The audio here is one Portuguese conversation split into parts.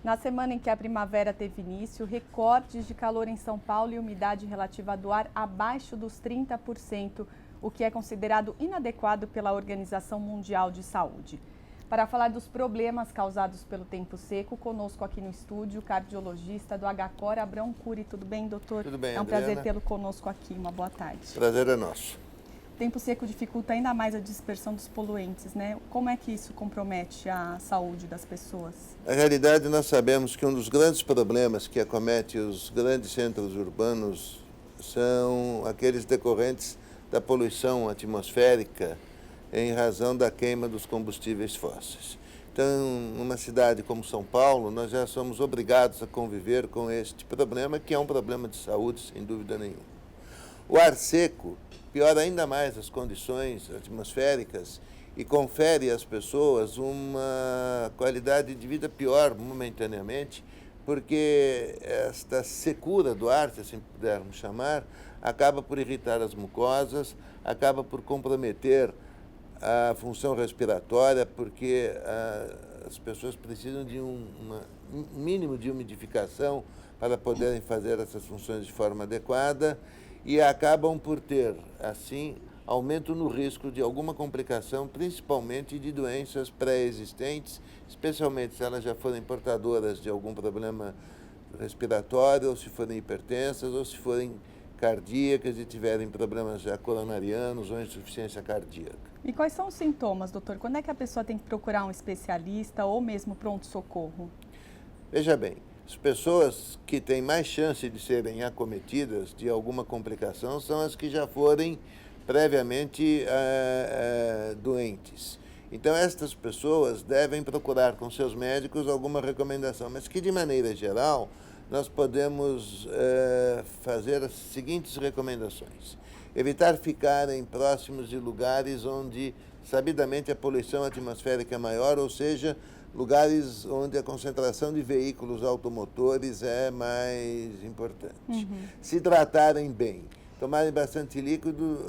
Na semana em que a primavera teve início, recordes de calor em São Paulo e umidade relativa do ar abaixo dos 30%, o que é considerado inadequado pela Organização Mundial de Saúde. Para falar dos problemas causados pelo tempo seco, conosco aqui no estúdio, o cardiologista do HCOR, Abrão Cury. Tudo bem, doutor? Tudo bem, É um Adriana. prazer tê-lo conosco aqui. Uma boa tarde. Prazer é nosso. O tempo seco dificulta ainda mais a dispersão dos poluentes, né? Como é que isso compromete a saúde das pessoas? Na realidade, nós sabemos que um dos grandes problemas que acomete os grandes centros urbanos são aqueles decorrentes da poluição atmosférica em razão da queima dos combustíveis fósseis. Então, numa cidade como São Paulo, nós já somos obrigados a conviver com este problema, que é um problema de saúde, sem dúvida nenhuma. O ar seco piora ainda mais as condições atmosféricas e confere às pessoas uma qualidade de vida pior momentaneamente, porque esta secura do ar, se assim pudermos chamar, acaba por irritar as mucosas, acaba por comprometer a função respiratória, porque as pessoas precisam de um mínimo de umidificação para poderem fazer essas funções de forma adequada e acabam por ter, assim, aumento no risco de alguma complicação, principalmente de doenças pré-existentes, especialmente se elas já forem portadoras de algum problema respiratório, ou se forem hipertensas, ou se forem cardíacas e tiverem problemas já coronarianos ou insuficiência cardíaca. E quais são os sintomas, doutor? Quando é que a pessoa tem que procurar um especialista ou mesmo pronto-socorro? Veja bem, as pessoas que têm mais chance de serem acometidas de alguma complicação são as que já forem previamente doentes. Então, estas pessoas devem procurar com seus médicos alguma recomendação, mas que, de maneira geral, nós podemos fazer as seguintes recomendações. Evitar ficarem próximos de lugares onde, sabidamente, a poluição atmosférica é maior, ou seja, lugares onde a concentração de veículos automotores é mais importante. Se hidratarem bem, tomarem bastante líquido,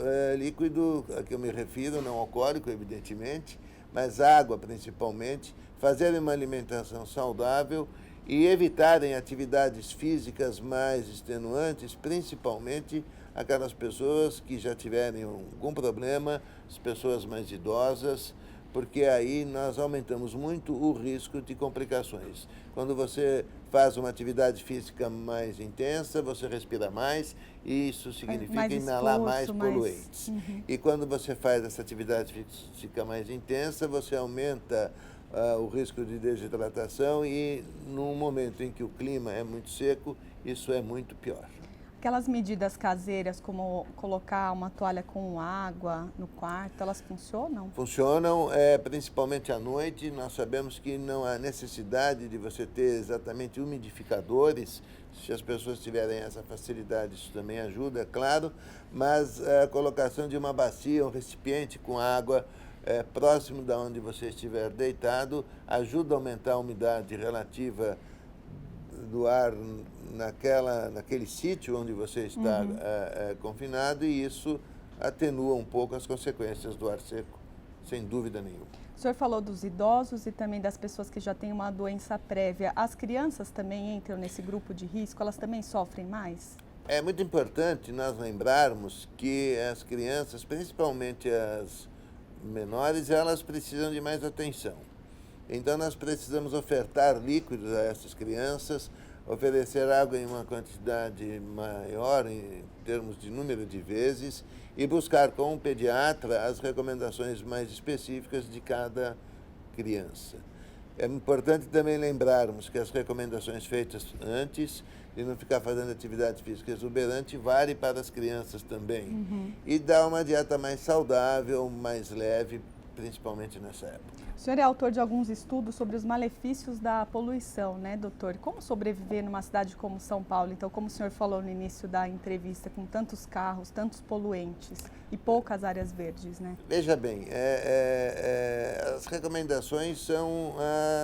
a que eu me refiro, não alcoólico, evidentemente, mas água principalmente, fazerem uma alimentação saudável e evitarem atividades físicas mais extenuantes, principalmente aquelas pessoas que já tiverem algum problema, as pessoas mais idosas, porque aí nós aumentamos muito o risco de complicações. Quando você faz uma atividade física mais intensa, você respira mais, e isso significa inalar mais poluentes. E quando você faz essa atividade física mais intensa, você aumenta o risco de desidratação e, num momento em que o clima é muito seco, isso é muito pior. Aquelas medidas caseiras, como colocar uma toalha com água no quarto, elas funcionam? Funcionam, principalmente à noite. Nós sabemos que não há necessidade de você ter exatamente umidificadores. Se as pessoas tiverem essa facilidade, isso também ajuda, é claro, mas a colocação de uma bacia, um recipiente com água próximo da onde você estiver deitado, ajuda a aumentar a umidade relativa do ar naquele sítio onde você está confinado, e isso atenua um pouco as consequências do ar seco, sem dúvida nenhuma. O senhor falou dos idosos e também das pessoas que já têm uma doença prévia. As crianças também entram nesse grupo de risco? Elas também sofrem mais? É muito importante nós lembrarmos que as crianças, principalmente as menores, elas precisam de mais atenção. Então, nós precisamos ofertar líquidos a essas crianças, oferecer água em uma quantidade maior, em termos de número de vezes, e buscar com o pediatra as recomendações mais específicas de cada criança. É importante também lembrarmos que as recomendações feitas antes, de não ficar fazendo atividade física exuberante, vale para as crianças também. E dar uma dieta mais saudável, mais leve, principalmente nessa época. O senhor é autor de alguns estudos sobre os malefícios da poluição, né, doutor? Como sobreviver numa cidade como São Paulo? Então, como o senhor falou no início da entrevista, com tantos carros, tantos poluentes e poucas áreas verdes, né? Veja bem, as recomendações são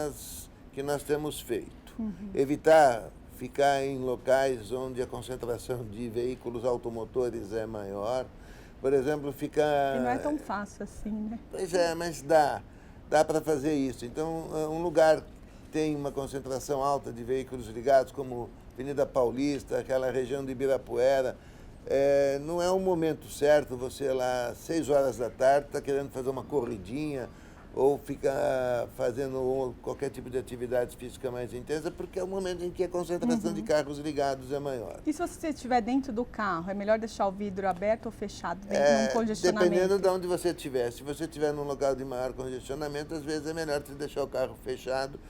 as que nós temos feito. Evitar ficar em locais onde a concentração de veículos automotores é maior. Por exemplo, ficar... E não é tão fácil assim, né? Pois é, mas dá para fazer isso. Então, um lugar que tem uma concentração alta de veículos ligados, como Avenida Paulista, aquela região de Ibirapuera, não é um momento certo você lá, 6 horas da tarde, está querendo fazer uma corridinha ou ficar fazendo qualquer tipo de atividade física mais intensa, porque é o momento em que a concentração de carros ligados é maior. E se você estiver dentro do carro, é melhor deixar o vidro aberto ou fechado, dentro de um congestionamento? Dependendo de onde você estiver. Se você estiver num local de maior congestionamento, às vezes é melhor você deixar o carro fechado.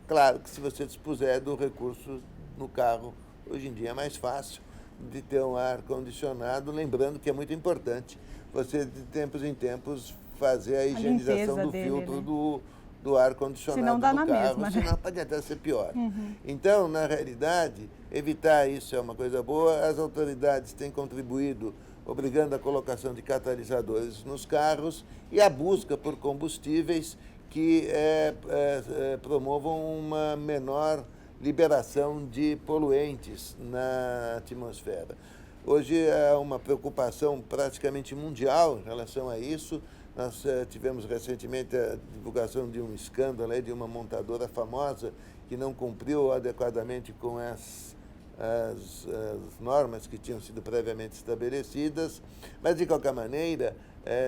Claro que se você dispuser do recurso no carro, hoje em dia é mais fácil de ter um ar-condicionado, lembrando que é muito importante você, de tempos em tempos, fazer a higienização do filtro, né, do ar-condicionado senão dá do na carro, mesma, senão pode até ser pior. Então, na realidade, evitar isso é uma coisa boa. As autoridades têm contribuído obrigando a colocação de catalisadores nos carros e a busca por combustíveis que promovam uma menor liberação de poluentes na atmosfera. Hoje há uma preocupação praticamente mundial em relação a isso. Nós tivemos recentemente a divulgação de um escândalo de uma montadora famosa que não cumpriu adequadamente com as normas que tinham sido previamente estabelecidas, mas de qualquer maneira,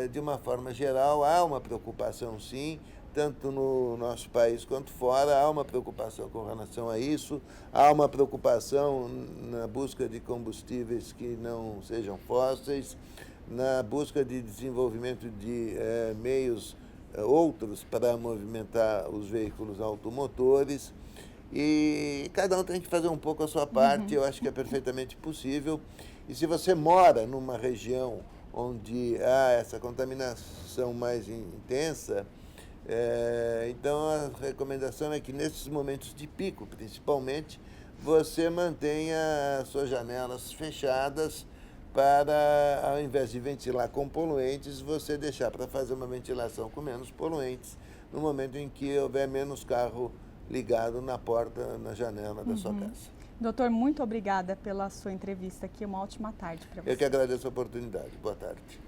de uma forma geral, há uma preocupação sim, tanto no nosso país quanto fora, há uma preocupação com relação a isso, há uma preocupação na busca de combustíveis que não sejam fósseis, na busca de desenvolvimento de meios outros para movimentar os veículos automotores, e cada um tem que fazer um pouco a sua parte. Eu acho que é perfeitamente possível. E se você mora numa região onde há essa contaminação mais intensa, então a recomendação é que nesses momentos de pico, principalmente, você mantenha as suas janelas fechadas para, ao invés de ventilar com poluentes, você deixar para fazer uma ventilação com menos poluentes no momento em que houver menos carro ligado na porta, na janela da sua casa. Doutor, muito obrigada pela sua entrevista aqui. Uma ótima tarde para você. Eu que agradeço a oportunidade. Boa tarde.